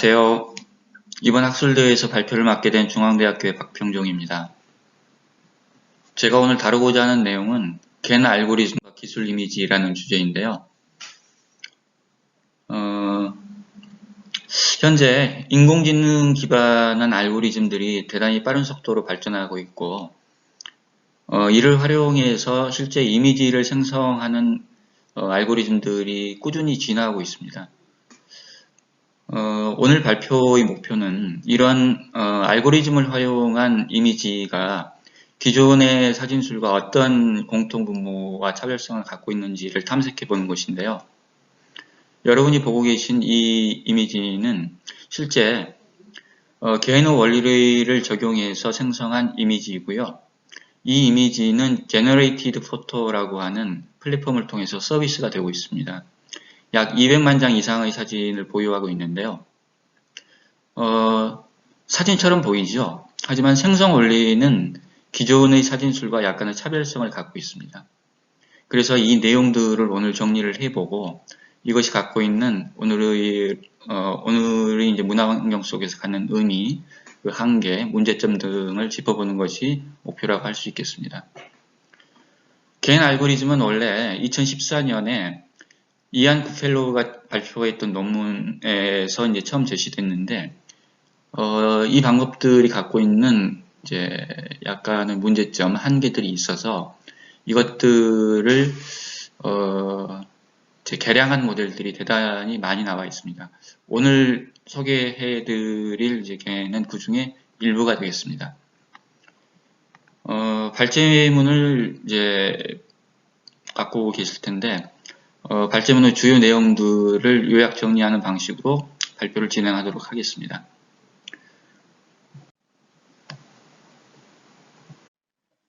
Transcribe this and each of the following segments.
안녕하세요. 이번 학술대회에서 발표를 맡게 된 중앙대학교의 박평종입니다. 제가 오늘 다루고자 하는 내용은 겐 알고리즘과 기술 이미지라는 주제인데요. 현재 인공지능 기반한 알고리즘들이 대단히 빠른 속도로 발전하고 있고 이를 활용해서 실제 이미지를 생성하는 알고리즘들이 꾸준히 진화하고 있습니다. 오늘 발표의 목표는 이런 알고리즘을 활용한 이미지가 기존의 사진술과 어떤 공통분모와 차별성을 갖고 있는지를 탐색해 보는 것인데요. 여러분이 보고 계신 이 이미지는 실제 게이너 원리를 적용해서 생성한 이미지이고요. 이 이미지는 Generated Photo라고 하는 플랫폼을 통해서 서비스가 되고 있습니다. 약 200만 장 이상의 사진을 보유하고 있는데요. 사진처럼 보이죠? 하지만 생성 원리는 기존의 사진술과 약간의 차별성을 갖고 있습니다. 그래서 이 내용들을 오늘 정리를 해보고 이것이 갖고 있는 오늘의 이제 문화 환경 속에서 갖는 의미, 그 한계, 문제점 등을 짚어보는 것이 목표라고 할 수 있겠습니다. 겐 알고리즘은 원래 2014년에 이안 굿펠로우가 발표했던 논문에서 이제 처음 제시됐는데, 이 방법들이 갖고 있는 이제 약간의 문제점, 한계들이 있어서 이것들을 개량한 모델들이 대단히 많이 나와 있습니다. 오늘 소개해드릴 이제 개는 그 중에 일부가 되겠습니다. 발제문을 이제 갖고 계실 텐데. 발제문의 주요 내용들을 요약 정리하는 방식으로 발표를 진행하도록 하겠습니다.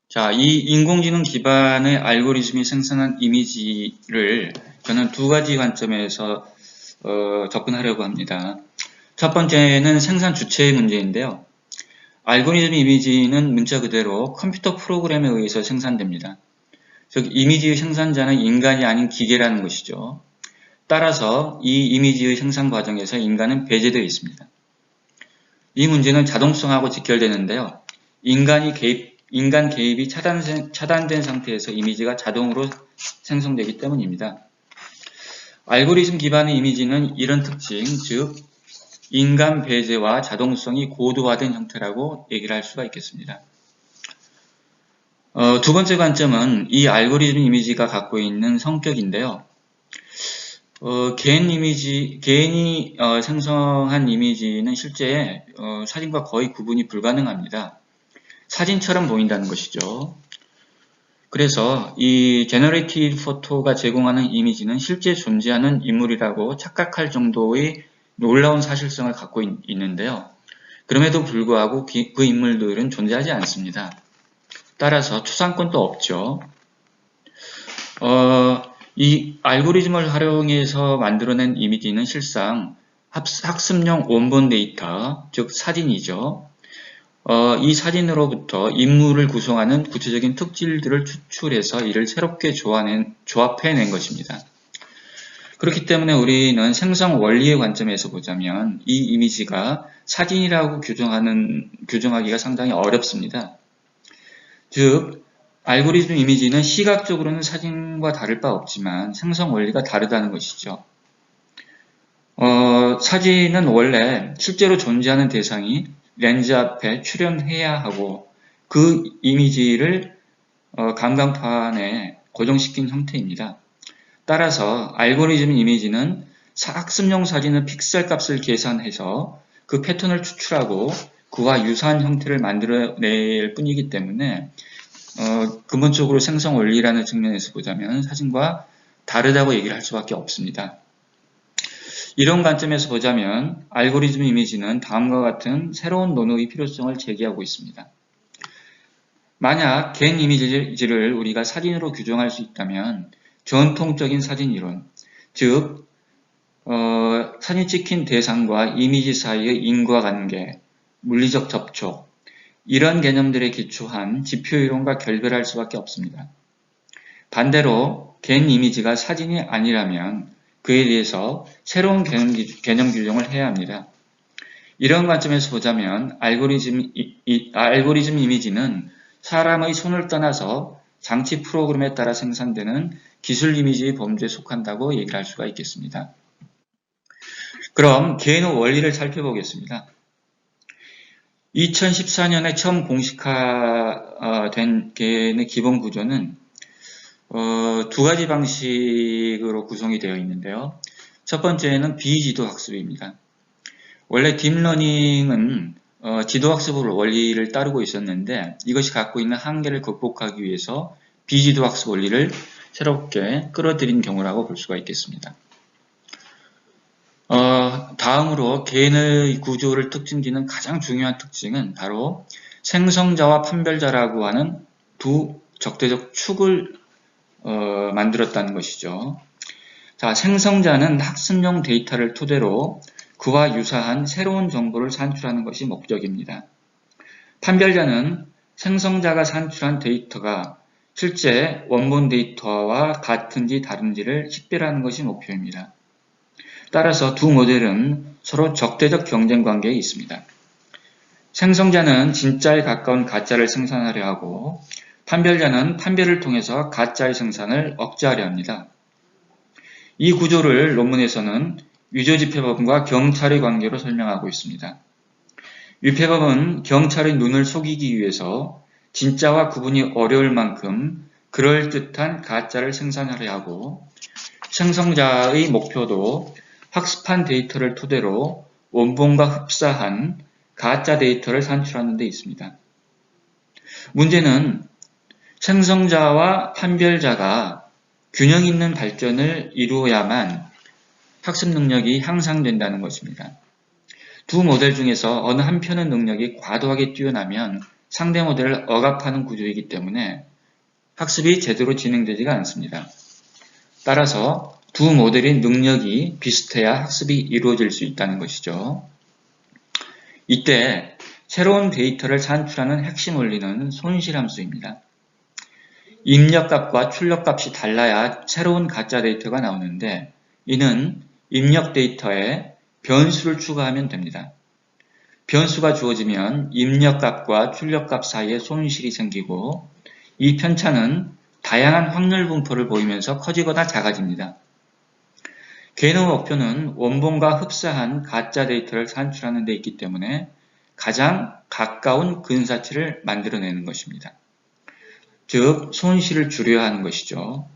자, 이 인공지능 기반의 알고리즘이 생성한 이미지를 저는 두 가지 관점에서 접근하려고 합니다. 첫 번째는 생산 주체의 문제인데요. 알고리즘 이미지는 문자 그대로 컴퓨터 프로그램에 의해서 생산됩니다. 즉 이미지의 생산자는 인간이 아닌 기계라는 것이죠. 따라서 이 이미지의 생산 과정에서 인간은 배제되어 있습니다. 이 문제는 자동성하고 직결되는데요. 인간 개입이 차단된 상태에서 이미지가 자동으로 생성되기 때문입니다. 알고리즘 기반의 이미지는 이런 특징, 즉 인간 배제와 자동성이 고도화된 형태라고 얘기를 할 수가 있겠습니다. 두 번째 관점은 이 알고리즘 이미지가 갖고 있는 성격인데요. 개인이 생성한 이미지는 실제 사진과 거의 구분이 불가능합니다. 사진처럼 보인다는 것이죠. 그래서 이 Generated Photo가 제공하는 이미지는 실제 존재하는 인물이라고 착각할 정도의 놀라운 사실성을 갖고 있는데요. 그럼에도 불구하고 그 인물들은 존재하지 않습니다. 따라서 추상권도 없죠. 이 알고리즘을 활용해서 만들어낸 이미지는 실상 학습용 원본 데이터, 즉 사진이죠. 이 사진으로부터 인물을 구성하는 구체적인 특질들을 추출해서 이를 새롭게 조합해낸 것입니다. 그렇기 때문에 우리는 생성 원리의 관점에서 보자면 이 이미지가 사진이라고 규정하기가 상당히 어렵습니다. 즉 알고리즘 이미지는 시각적으로는 사진과 다를 바 없지만 생성 원리가 다르다는 것이죠. 사진은 원래 실제로 존재하는 대상이 렌즈 앞에 출현해야 하고 그 이미지를 감광판에 고정시킨 형태입니다. 따라서 알고리즘 이미지는 학습용 사진의 픽셀 값을 계산해서 그 패턴을 추출하고 그와 유사한 형태를 만들어낼 뿐이기 때문에 근본적으로 생성 원리라는 측면에서 보자면 사진과 다르다고 얘기를 할 수밖에 없습니다. 이런 관점에서 보자면 알고리즘 이미지는 다음과 같은 새로운 논의의 필요성을 제기하고 있습니다. 만약 겐 이미지를 우리가 사진으로 규정할 수 있다면 전통적인 사진 이론, 즉 사진 찍힌 대상과 이미지 사이의 인과관계, 물리적 접촉, 이런 개념들에 기초한 지표이론과 결별할 수밖에 없습니다. 반대로 겐 이미지가 사진이 아니라면 그에 대해서 새로운 개념 규정을 해야 합니다. 이런 관점에서 보자면 알고리즘 이미지는 사람의 손을 떠나서 장치 프로그램에 따라 생산되는 기술 이미지의 범주에 속한다고 얘기를 할 수가 있겠습니다. 그럼 개인의 원리를 살펴보겠습니다. 2014년에 처음 공식화된 개인의 기본 구조는 두 가지 방식으로 구성이 되어 있는데요. 첫 번째는 비지도 학습입니다. 원래 딥러닝은 지도학습 원리를 따르고 있었는데 이것이 갖고 있는 한계를 극복하기 위해서 비지도 학습 원리를 새롭게 끌어들인 경우라고 볼 수가 있겠습니다. 다음으로 개인의 구조를 특징짓는 가장 중요한 특징은 바로 생성자와 판별자라고 하는 두 적대적 축을 만들었다는 것이죠. 자, 생성자는 학습용 데이터를 토대로 그와 유사한 새로운 정보를 산출하는 것이 목적입니다. 판별자는 생성자가 산출한 데이터가 실제 원본 데이터와 같은지 다른지를 식별하는 것이 목표입니다. 따라서 두 모델은 서로 적대적 경쟁 관계에 있습니다. 생성자는 진짜에 가까운 가짜를 생산하려 하고 판별자는 판별을 통해서 가짜의 생산을 억제하려 합니다. 이 구조를 논문에서는 위조지폐법과 경찰의 관계로 설명하고 있습니다. 위폐법은 경찰의 눈을 속이기 위해서 진짜와 구분이 어려울 만큼 그럴듯한 가짜를 생산하려 하고 생성자의 목표도 학습한 데이터를 토대로 원본과 흡사한 가짜 데이터를 산출하는 데 있습니다. 문제는 생성자와 판별자가 균형 있는 발전을 이루어야만 학습 능력이 향상된다는 것입니다. 두 모델 중에서 어느 한편의 능력이 과도하게 뛰어나면 상대 모델을 억압하는 구조이기 때문에 학습이 제대로 진행되지가 않습니다. 따라서 두 모델의 능력이 비슷해야 학습이 이루어질 수 있다는 것이죠. 이때 새로운 데이터를 산출하는 핵심 원리는 손실함수입니다. 입력값과 출력값이 달라야 새로운 가짜 데이터가 나오는데 이는 입력 데이터에 변수를 추가하면 됩니다. 변수가 주어지면 입력값과 출력값 사이에 손실이 생기고 이 편차는 다양한 확률 분포를 보이면서 커지거나 작아집니다. 개인의 목표는 원본과 흡사한 가짜 데이터를 산출하는 데 있기 때문에 가장 가까운 근사치를 만들어내는 것입니다. 즉, 손실을 줄여야 하는 것이죠.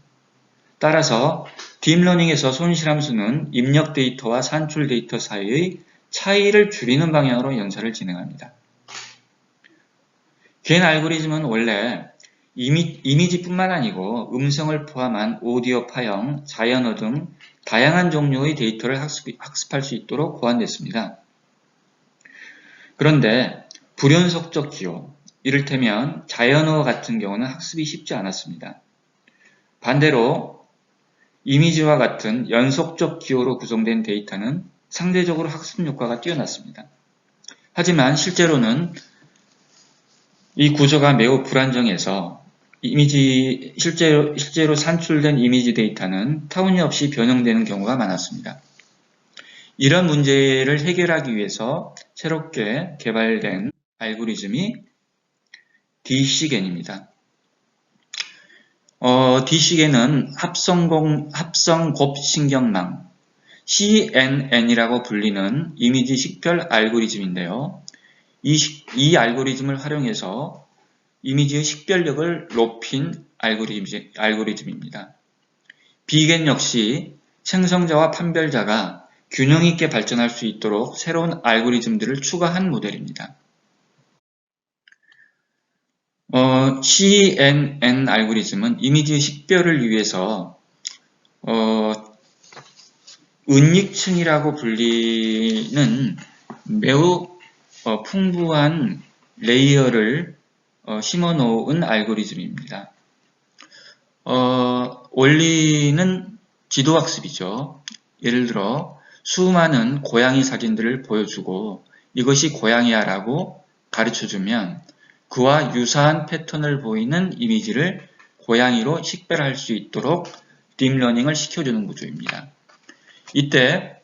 따라서 딥러닝에서 손실함수는 입력 데이터와 산출 데이터 사이의 차이를 줄이는 방향으로 연산을 진행합니다. 개인 알고리즘은 원래 이미지뿐만 아니고 음성을 포함한 오디오 파형, 자연어 등 다양한 종류의 데이터를 학습할 수 있도록 고안됐습니다. 그런데 불연속적 기호, 이를테면 자연어 같은 경우는 학습이 쉽지 않았습니다. 반대로 이미지와 같은 연속적 기호로 구성된 데이터는 상대적으로 학습 효과가 뛰어났습니다. 하지만 실제로는 이 구조가 매우 불안정해서 실제로 산출된 이미지 데이터는 터무니없이 변형되는 경우가 많았습니다. 이런 문제를 해결하기 위해서 새롭게 개발된 알고리즘이 DCGAN입니다. DCGAN은 합성곱신경망, CNN이라고 불리는 이미지 식별 알고리즘인데요. 이 알고리즘을 활용해서 이미지의 식별력을 높인 알고리즘입니다. 비겐 역시 생성자와 판별자가 균형 있게 발전할 수 있도록 새로운 알고리즘들을 추가한 모델입니다. CNN 알고리즘은 이미지의 식별을 위해서 은닉층이라고 불리는 매우 풍부한 레이어를 심어 놓은 알고리즘입니다. 원리는 지도학습이죠. 예를 들어 수많은 고양이 사진들을 보여주고 이것이 고양이야 라고 가르쳐주면 그와 유사한 패턴을 보이는 이미지를 고양이로 식별할 수 있도록 딥러닝을 시켜주는 구조입니다. 이때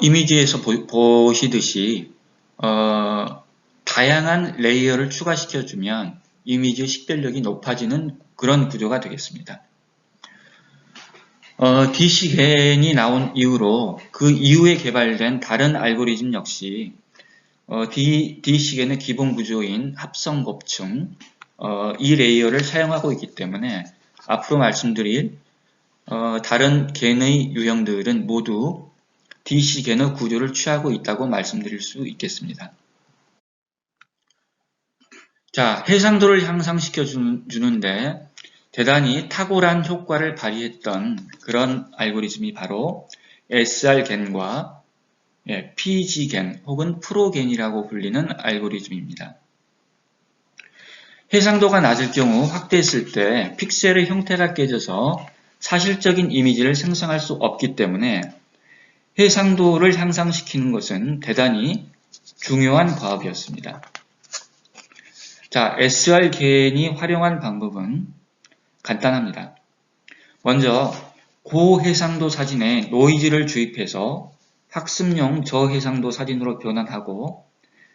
이미지에서 보시듯이 다양한 레이어를 추가시켜주면 이미지의 식별력이 높아지는 그런 구조가 되겠습니다. DC겐이 나온 이후로 그 이후에 개발된 다른 알고리즘 역시 DC겐의 기본 구조인 합성 곱층 이 레이어를 사용하고 있기 때문에 앞으로 말씀드릴 다른 겐의 유형들은 모두 DC겐의 구조를 취하고 있다고 말씀드릴 수 있겠습니다. 자, 해상도를 향상시켜 주는데 대단히 탁월한 효과를 발휘했던 그런 알고리즘이 바로 SR겐과 PG겐 혹은 프로겐이라고 불리는 알고리즘입니다. 해상도가 낮을 경우 확대했을 때 픽셀의 형태가 깨져서 사실적인 이미지를 생성할 수 없기 때문에 해상도를 향상시키는 것은 대단히 중요한 과업이었습니다. 자, SR겐이 활용한 방법은 간단합니다. 먼저 고해상도 사진에 노이즈를 주입해서 학습용 저해상도 사진으로 변환하고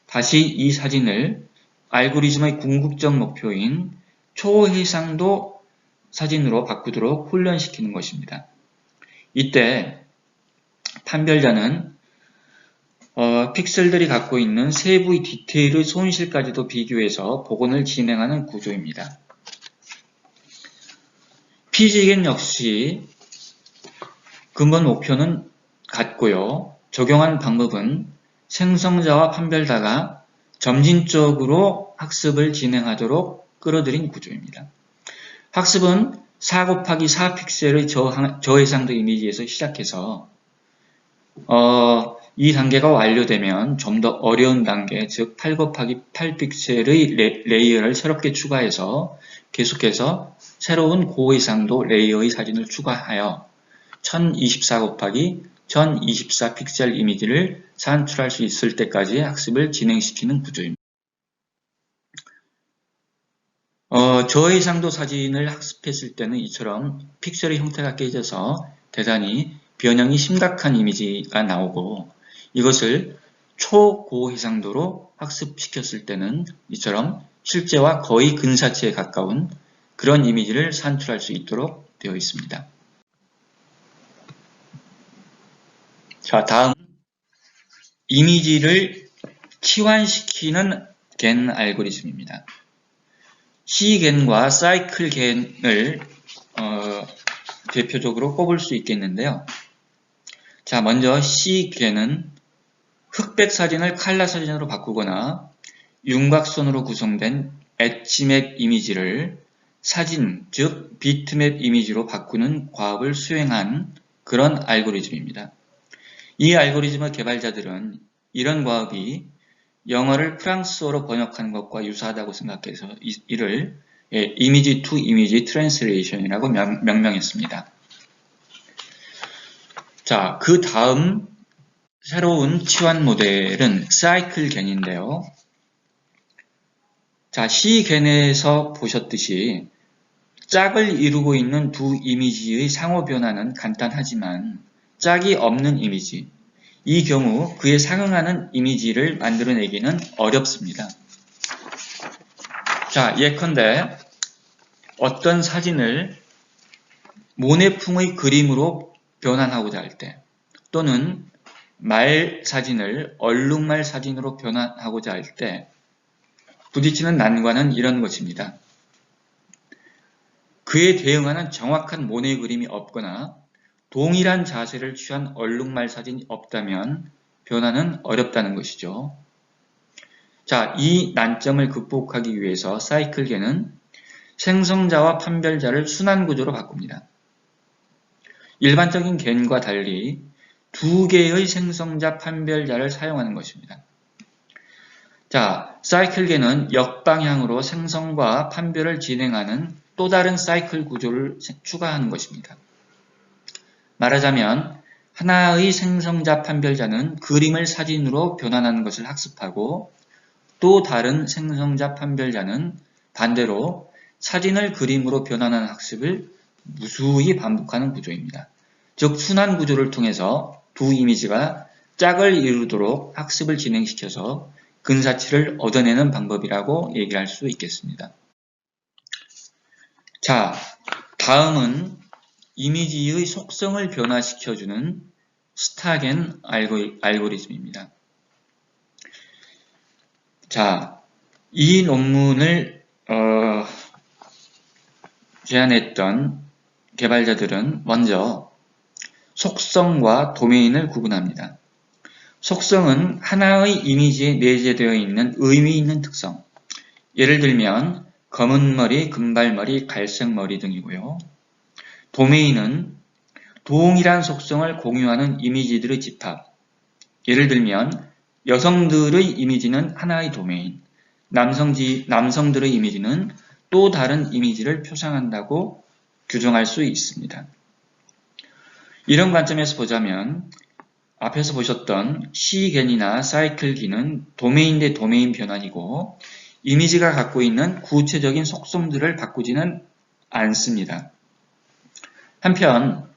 다시 이 사진을 알고리즘의 궁극적 목표인 초해상도 사진으로 바꾸도록 훈련시키는 것입니다. 이때 판별자는 픽셀들이 갖고 있는 세부의 디테일의 손실까지도 비교해서 복원을 진행하는 구조입니다. PG겐 역시 근본 목표는 같고요. 적용한 방법은 생성자와 판별자가 점진적으로 학습을 진행하도록 끌어들인 구조입니다. 학습은 4 곱하기 4 픽셀의 저해상도 이미지에서 시작해서 이 단계가 완료되면 좀 더 어려운 단계, 즉 8 곱하기 8 픽셀의 레이어를 새롭게 추가해서 계속해서 새로운 고해상도 레이어의 사진을 추가하여 1024 곱하기 1024 픽셀 이미지를 산출할 수 있을 때까지 학습을 진행시키는 구조입니다. 저해상도 사진을 학습했을 때는 이처럼 픽셀의 형태가 깨져서 대단히 변형이 심각한 이미지가 나오고 이것을 초고해상도로 학습시켰을 때는 이처럼 실제와 거의 근사치에 가까운 그런 이미지를 산출할 수 있도록 되어 있습니다. 자, 다음 이미지를 치환시키는 겐 알고리즘입니다. C겐과 사이클겐을 대표적으로 꼽을 수 있겠는데요. 자, 먼저 C겐은 흑백 사진을 칼라 사진으로 바꾸거나 윤곽선으로 구성된 엣지맵 이미지를 사진, 즉 비트맵 이미지로 바꾸는 과업을 수행한 그런 알고리즘입니다. 이 알고리즘의 개발자들은 이런 과업이 영어를 프랑스어로 번역하는 것과 유사하다고 생각해서 이를 이미지 투 이미지 트랜스레이션이라고 명명했습니다. 자, 그 다음 새로운 치환 모델은 사이클겐인데요. 자, C겐에서 보셨듯이 짝을 이루고 있는 두 이미지의 상호 변화는 간단하지만 짝이 없는 이미지, 이 경우 그에 상응하는 이미지를 만들어내기는 어렵습니다. 자, 예컨대 어떤 사진을 모네풍의 그림으로 변환하고자 할 때 또는 말 사진을 얼룩말 사진으로 변환하고자 할 때 부딪히는 난관은 이런 것입니다. 그에 대응하는 정확한 모네 그림이 없거나 동일한 자세를 취한 얼룩말 사진이 없다면 변화는 어렵다는 것이죠. 자, 이 난점을 극복하기 위해서 사이클겐은 생성자와 판별자를 순환 구조로 바꿉니다. 일반적인 겐과 달리 두 개의 생성자 판별자를 사용하는 것입니다. 자, 사이클겐은 역방향으로 생성과 판별을 진행하는 또 다른 사이클 구조를 추가하는 것입니다. 말하자면 하나의 생성자 판별자는 그림을 사진으로 변환하는 것을 학습하고 또 다른 생성자 판별자는 반대로 사진을 그림으로 변환하는 학습을 무수히 반복하는 구조입니다. 즉 순환 구조를 통해서 두 이미지가 짝을 이루도록 학습을 진행시켜서 근사치를 얻어내는 방법이라고 얘기할 수 있겠습니다. 자, 다음은 이미지의 속성을 변화시켜주는 스타겐 알고리즘입니다. 자, 이 논문을 제안했던 개발자들은 먼저 속성과 도메인을 구분합니다. 속성은 하나의 이미지에 내재되어 있는 의미 있는 특성, 예를 들면 검은 머리, 금발머리, 갈색머리 등이고요. 도메인은 동일한 속성을 공유하는 이미지들의 집합, 예를 들면 여성들의 이미지는 하나의 도메인, 남성들의 이미지는 또 다른 이미지를 표상한다고 규정할 수 있습니다. 이런 관점에서 보자면 앞에서 보셨던 시겐이나 사이클기는 도메인 대 도메인 변환이고 이미지가 갖고 있는 구체적인 속성들을 바꾸지는 않습니다. 한편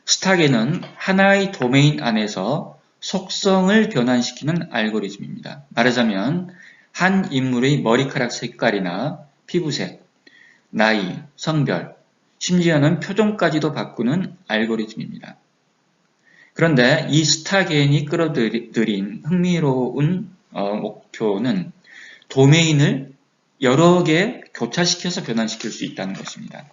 스타겐은 하나의 도메인 안에서 속성을 변환시키는 알고리즘입니다. 말하자면 한 인물의 머리카락 색깔이나 피부색, 나이, 성별, 심지어는 표정까지도 바꾸는 알고리즘입니다. 그런데 이 스타겐이 끌어들인 흥미로운 목표는 도메인을 여러 개 교차시켜서 변환시킬 수 있다는 것입니다.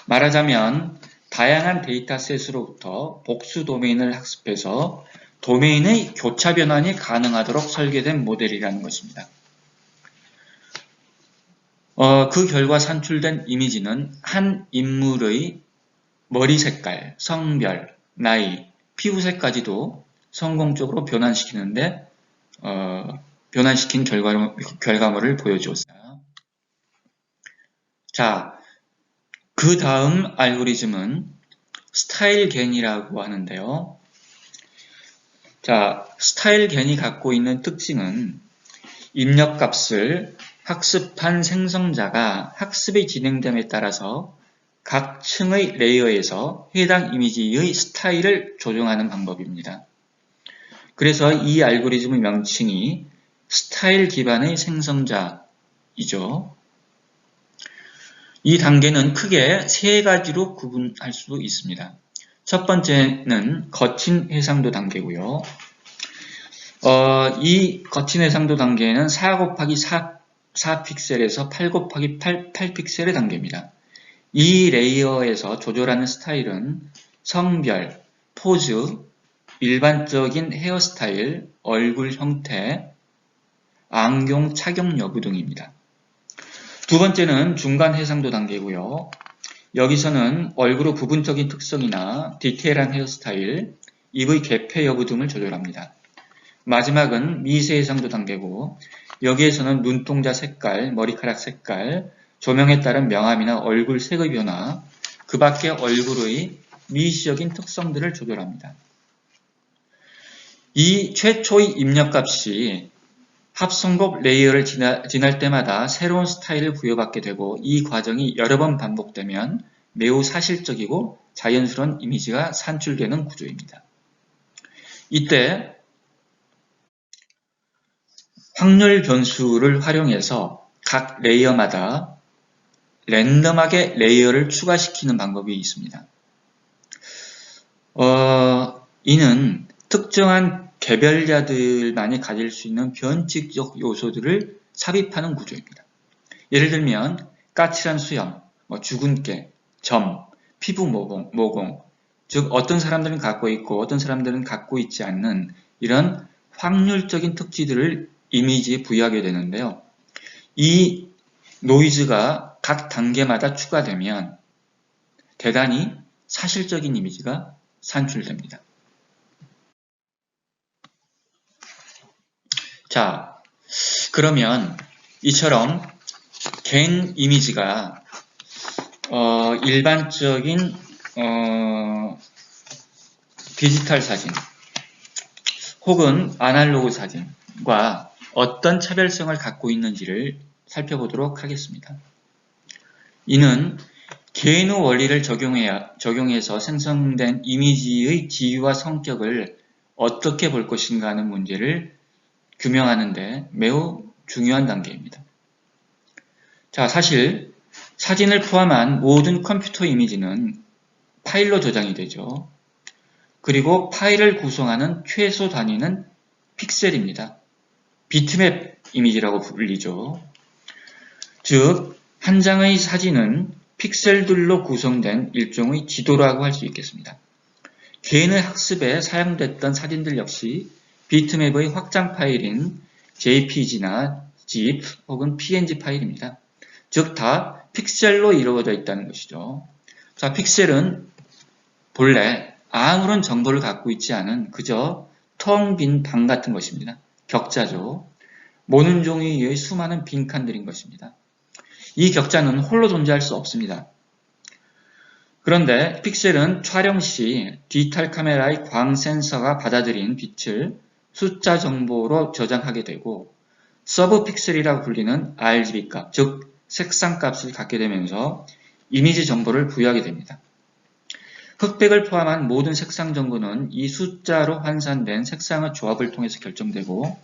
말하자면 다양한 데이터셋으로부터 복수 도메인을 학습해서 도메인의 교차 변환이 가능하도록 설계된 모델이라는 것입니다. 그 결과 산출된 이미지는 한 인물의 머리 색깔, 성별, 나이, 피부색까지도 성공적으로 변환시키는데 변환시킨 결과물을 보여주었어요. 자, 그 다음 알고리즘은 스타일겐이라고 하는데요. 자, 스타일겐이 갖고 있는 특징은 입력값을 학습한 생성자가 학습이 진행됨에 따라서 각 층의 레이어에서 해당 이미지의 스타일을 조정하는 방법입니다. 그래서 이 알고리즘의 명칭이 스타일 기반의 생성자이죠. 이 단계는 크게 세 가지로 구분할 수 있습니다. 첫 번째는 거친 해상도 단계고요. 이 거친 해상도 단계는 4 곱하기 4 픽셀에서 8 곱하기 8 픽셀의 단계입니다. 이 레이어에서 조절하는 스타일은 성별, 포즈, 일반적인 헤어스타일, 얼굴 형태, 안경 착용 여부 등입니다. 두 번째는 중간 해상도 단계고요. 여기서는 얼굴의 부분적인 특성이나 디테일한 헤어스타일, 입의 개폐 여부 등을 조절합니다. 마지막은 미세 해상도 단계고 여기에서는 눈동자 색깔, 머리카락 색깔, 조명에 따른 명암이나 얼굴 색의 변화, 그 밖에 얼굴의 미시적인 특성들을 조절합니다. 이 최초의 입력값이 합성곡 레이어를 지날 때마다 새로운 스타일을 부여받게 되고 이 과정이 여러 번 반복되면 매우 사실적이고 자연스러운 이미지가 산출되는 구조입니다. 이때 확률 변수를 활용해서 각 레이어마다 랜덤하게 레이어를 추가시키는 방법이 있습니다. 이는 특정한 개별자들만이 가질 수 있는 변칙적 요소들을 삽입하는 구조입니다. 예를 들면 까칠한 수염, 주근깨, 점, 피부 모공, 즉 어떤 사람들은 갖고 있고 어떤 사람들은 갖고 있지 않는 이런 확률적인 특징들을 이미지에 부여하게 되는데요. 이 노이즈가 각 단계마다 추가되면 대단히 사실적인 이미지가 산출됩니다. 자, 그러면 이처럼 겐 이미지가 일반적인 디지털 사진 혹은 아날로그 사진과 어떤 차별성을 갖고 있는지를 살펴보도록 하겠습니다. 이는 개인의 원리를 적용해서 생성된 이미지의 지위와 성격을 어떻게 볼 것인가 하는 문제를 규명하는 데 매우 중요한 단계입니다. 자, 사실 사진을 포함한 모든 컴퓨터 이미지는 파일로 저장이 되죠. 그리고 파일을 구성하는 최소 단위는 픽셀입니다. 비트맵 이미지라고 불리죠. 즉, 한 장의 사진은 픽셀들로 구성된 일종의 지도라고 할 수 있겠습니다. 개인의 학습에 사용됐던 사진들 역시 비트맵의 확장 파일인 JPG나 ZIP 혹은 PNG 파일입니다. 즉, 다 픽셀로 이루어져 있다는 것이죠. 자, 픽셀은 본래 아무런 정보를 갖고 있지 않은 그저 텅 빈 방 같은 것입니다. 격자죠. 모는 종이의 수많은 빈칸들인 것입니다. 이 격자는 홀로 존재할 수 없습니다. 그런데 픽셀은 촬영 시 디지털 카메라의 광 센서가 받아들인 빛을 숫자 정보로 저장하게 되고 서브 픽셀이라고 불리는 RGB 값, 즉 색상 값을 갖게 되면서 이미지 정보를 부여하게 됩니다. 흑백을 포함한 모든 색상 정보는 이 숫자로 환산된 색상의 조합을 통해서 결정되고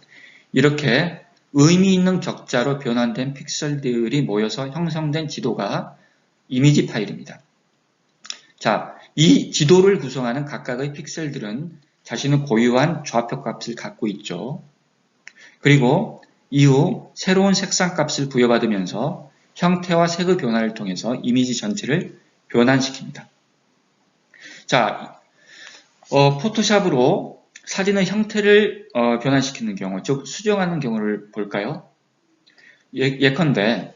이렇게 의미 있는 격자로 변환된 픽셀들이 모여서 형성된 지도가 이미지 파일입니다. 자, 이 지도를 구성하는 각각의 픽셀들은 자신의 고유한 좌표 값을 갖고 있죠. 그리고 이후 새로운 색상 값을 부여받으면서 형태와 색의 변화를 통해서 이미지 전체를 변환시킵니다. 자, 포토샵으로 사진의 형태를 변환시키는 경우, 즉 수정하는 경우를 볼까요? 예컨대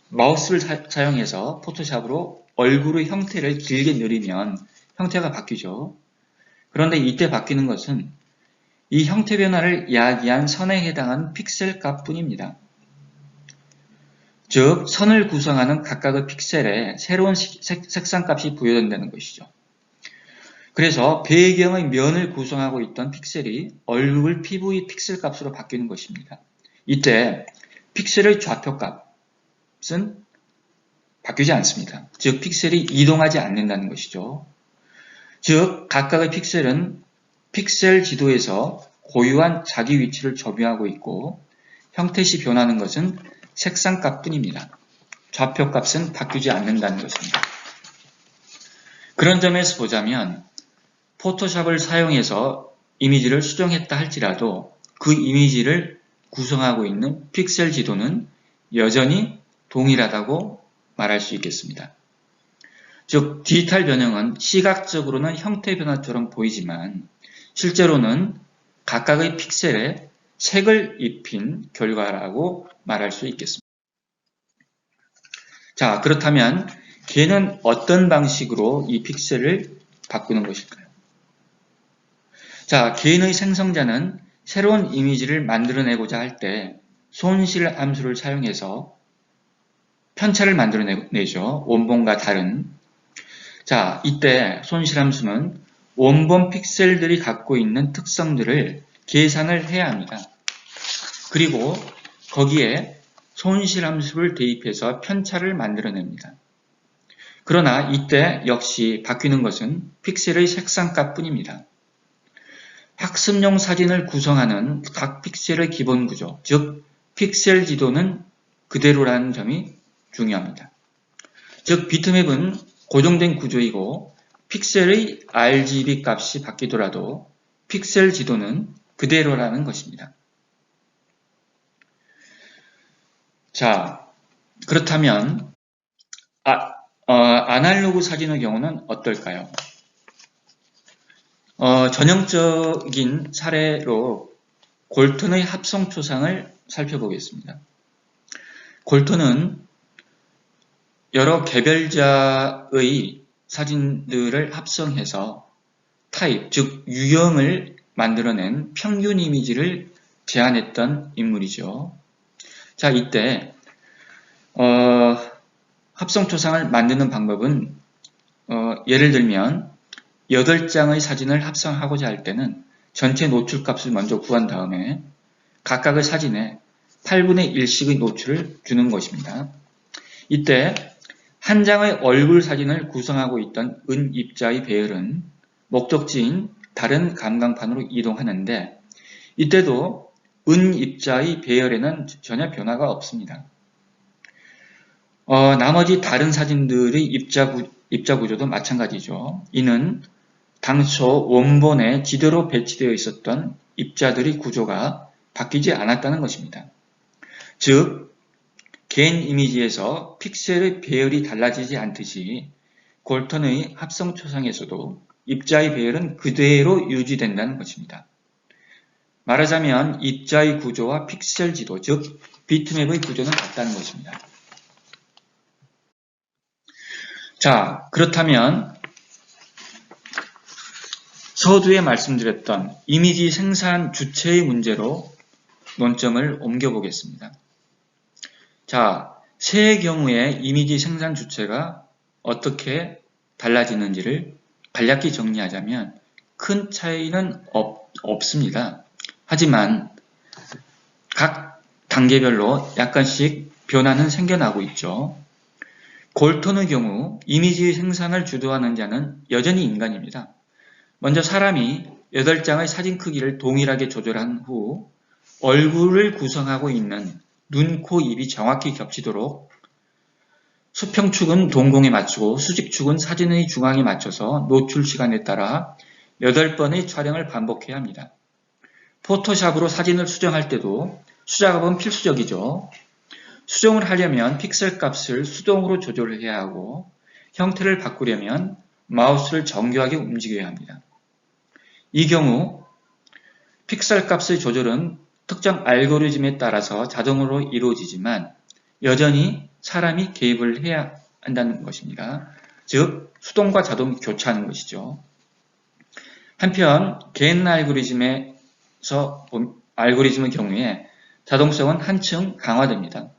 마우스를 사용해서 포토샵으로 얼굴의 형태를 길게 누르면 형태가 바뀌죠. 그런데 이때 바뀌는 것은 이 형태 변화를 야기한 선에 해당하는 픽셀 값뿐입니다. 즉, 선을 구성하는 각각의 픽셀에 새로운 색상 값이 부여된다는 것이죠. 그래서 배경의 면을 구성하고 있던 픽셀이 얼굴 피부의 픽셀 값으로 바뀌는 것입니다. 이때 픽셀의 좌표 값은 바뀌지 않습니다. 즉, 픽셀이 이동하지 않는다는 것이죠. 즉, 각각의 픽셀은 픽셀 지도에서 고유한 자기 위치를 점유하고 있고 형태시 변하는 것은 색상 값뿐입니다. 좌표 값은 바뀌지 않는다는 것입니다. 그런 점에서 보자면 포토샵을 사용해서 이미지를 수정했다 할지라도 그 이미지를 구성하고 있는 픽셀 지도는 여전히 동일하다고 말할 수 있겠습니다. 즉, 디지털 변형은 시각적으로는 형태 변화처럼 보이지만 실제로는 각각의 픽셀에 색을 입힌 결과라고 말할 수 있겠습니다. 자, 그렇다면 개는 어떤 방식으로 이 픽셀을 바꾸는 것일까요? 자, 개인의 생성자는 새로운 이미지를 만들어내고자 할 때 손실 함수를 사용해서 편차를 만들어내죠. 원본과 다른. 자, 이때 손실 함수는 원본 픽셀들이 갖고 있는 특성들을 계산을 해야 합니다. 그리고 거기에 손실 함수를 대입해서 편차를 만들어냅니다. 그러나 이때 역시 바뀌는 것은 픽셀의 색상값 뿐입니다. 학습용 사진을 구성하는 각 픽셀의 기본 구조, 즉 픽셀 지도는 그대로라는 점이 중요합니다. 즉 비트맵은 고정된 구조이고 픽셀의 RGB 값이 바뀌더라도 픽셀 지도는 그대로라는 것입니다. 자, 그렇다면 아날로그 사진의 경우는 어떨까요? 전형적인 사례로 골튼의 합성 초상을 살펴보겠습니다. 골튼은 여러 개별자의 사진들을 합성해서 타입, 즉 유형을 만들어낸 평균 이미지를 제안했던 인물이죠. 자, 이때 합성 초상을 만드는 방법은 예를 들면 8장의 사진을 합성하고자 할 때는 전체 노출값을 먼저 구한 다음에 각각의 사진에 8분의 1씩의 노출을 주는 것입니다. 이때 한 장의 얼굴 사진을 구성하고 있던 은 입자의 배열은 목적지인 다른 감광판으로 이동하는데 이때도 은 입자의 배열에는 전혀 변화가 없습니다. 나머지 다른 사진들의 입자 구조도 마찬가지죠. 이는 당초 원본에 지대로 배치되어 있었던 입자들의 구조가 바뀌지 않았다는 것입니다. 즉, 겐 이미지에서 픽셀의 배열이 달라지지 않듯이 골턴의 합성 초상에서도 입자의 배열은 그대로 유지된다는 것입니다. 말하자면 입자의 구조와 픽셀 지도, 즉 비트맵의 구조는 같다는 것입니다. 자, 그렇다면 서두에 말씀드렸던 이미지 생산 주체의 문제로 논점을 옮겨보겠습니다. 자, 세 경우의 이미지 생산 주체가 어떻게 달라지는지를 간략히 정리하자면 큰 차이는 없습니다. 하지만 각 단계별로 약간씩 변화는 생겨나고 있죠. 골턴의 경우 이미지 생산을 주도하는 자는 여전히 인간입니다. 먼저 사람이 8장의 사진 크기를 동일하게 조절한 후 얼굴을 구성하고 있는 눈, 코, 입이 정확히 겹치도록 수평축은 동공에 맞추고 수직축은 사진의 중앙에 맞춰서 노출 시간에 따라 8번의 촬영을 반복해야 합니다. 포토샵으로 사진을 수정할 때도 수작업은 필수적이죠. 수정을 하려면 픽셀 값을 수동으로 조절을 해야 하고 형태를 바꾸려면 마우스를 정교하게 움직여야 합니다. 이 경우 픽셀 값의 조절은 특정 알고리즘에 따라서 자동으로 이루어지지만 여전히 사람이 개입을 해야 한다는 것입니다. 즉 수동과 자동 교차하는 것이죠. 한편 겐 알고리즘의 경우에 자동성은 한층 강화됩니다.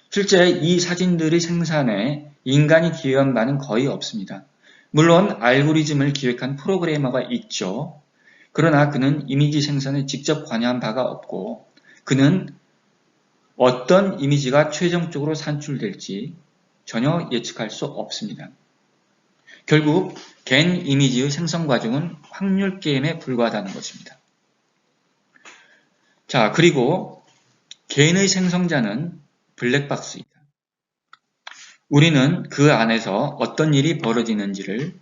실제 이 사진들의 생산에 인간이 기여한 바는 거의 없습니다. 물론 알고리즘을 기획한 프로그래머가 있죠. 그러나 그는 이미지 생산에 직접 관여한 바가 없고 그는 어떤 이미지가 최종적으로 산출될지 전혀 예측할 수 없습니다. 결국 겐 이미지의 생성 과정은 확률 게임에 불과하다는 것입니다. 자, 그리고 겐의 생성자는 블랙박스입니다. 우리는 그 안에서 어떤 일이 벌어지는지를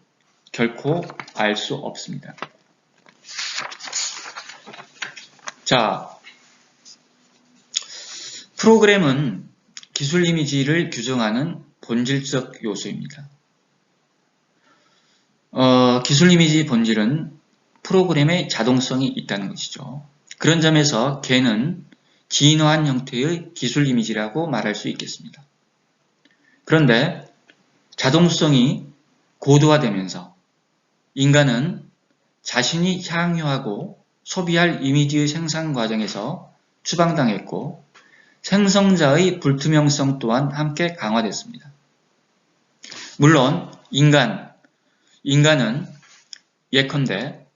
결코 알 수 없습니다. 자, 프로그램은 기술 이미지를 규정하는 본질적 요소입니다. 기술 이미지 본질은 프로그램의 자동성이 있다는 것이죠. 그런 점에서 겐은 진화한 형태의 기술 이미지라고 말할 수 있겠습니다. 그런데 자동성이 고도화되면서 인간은 자신이 향유하고 소비할 이미지의 생산 과정에서 추방당했고 생성자의 불투명성 또한 함께 강화됐습니다. 물론 인간은 예컨대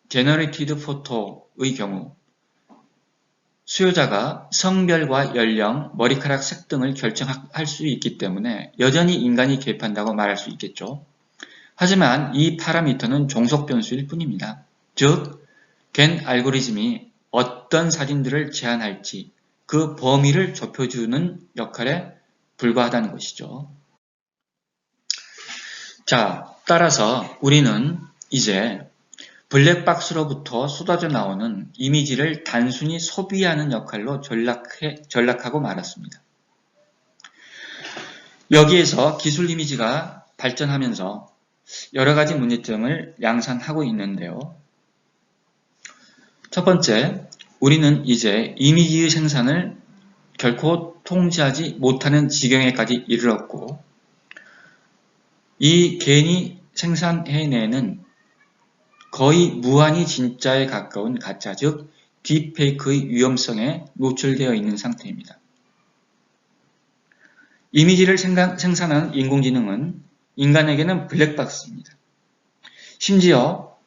제너레이티드 포토의 경우 수요자가 성별과 연령, 머리카락 색 등을 결정할 수 있기 때문에 여전히 인간이 개입한다고 말할 수 있겠죠. 하지만 이 파라미터는 종속 변수일 뿐입니다. 즉, 겐 알고리즘이 어떤 사진들을 제한할지 그 범위를 좁혀주는 역할에 불과하다는 것이죠. 자, 따라서 우리는 이제 블랙박스로부터 쏟아져 나오는 이미지를 단순히 소비하는 역할로 전락하고 말았습니다. 여기에서 기술 이미지가 발전하면서 여러 가지 문제점을 양산하고 있는데요. 첫 번째, 우리는 이제 이미지의 생산을 결코 통제하지 못하는 지경에까지 이르렀고 이 겐이 생산해내는 거의 무한히 진짜에 가까운 가짜, 즉 딥페이크의 위험성에 노출되어 있는 상태입니다. 이미지를 생산하는 인공지능은 인간에게는 블랙박스입니다. 심지어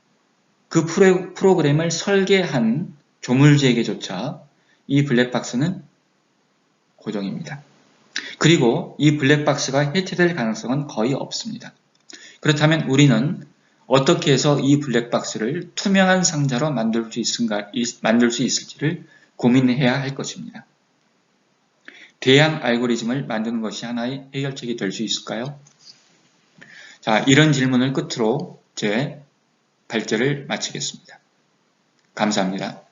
그 프로그램을 설계한 조물주에게조차 이 블랙박스는 고정입니다. 그리고 이 블랙박스가 해체될 가능성은 거의 없습니다. 그렇다면 우리는 어떻게 해서 이 블랙박스를 투명한 상자로 만들 수 있을지를 고민해야 할 것입니다. 대양 알고리즘을 만드는 것이 하나의 해결책이 될 수 있을까요? 자, 이런 질문을 끝으로 제 발제를 마치겠습니다. 감사합니다.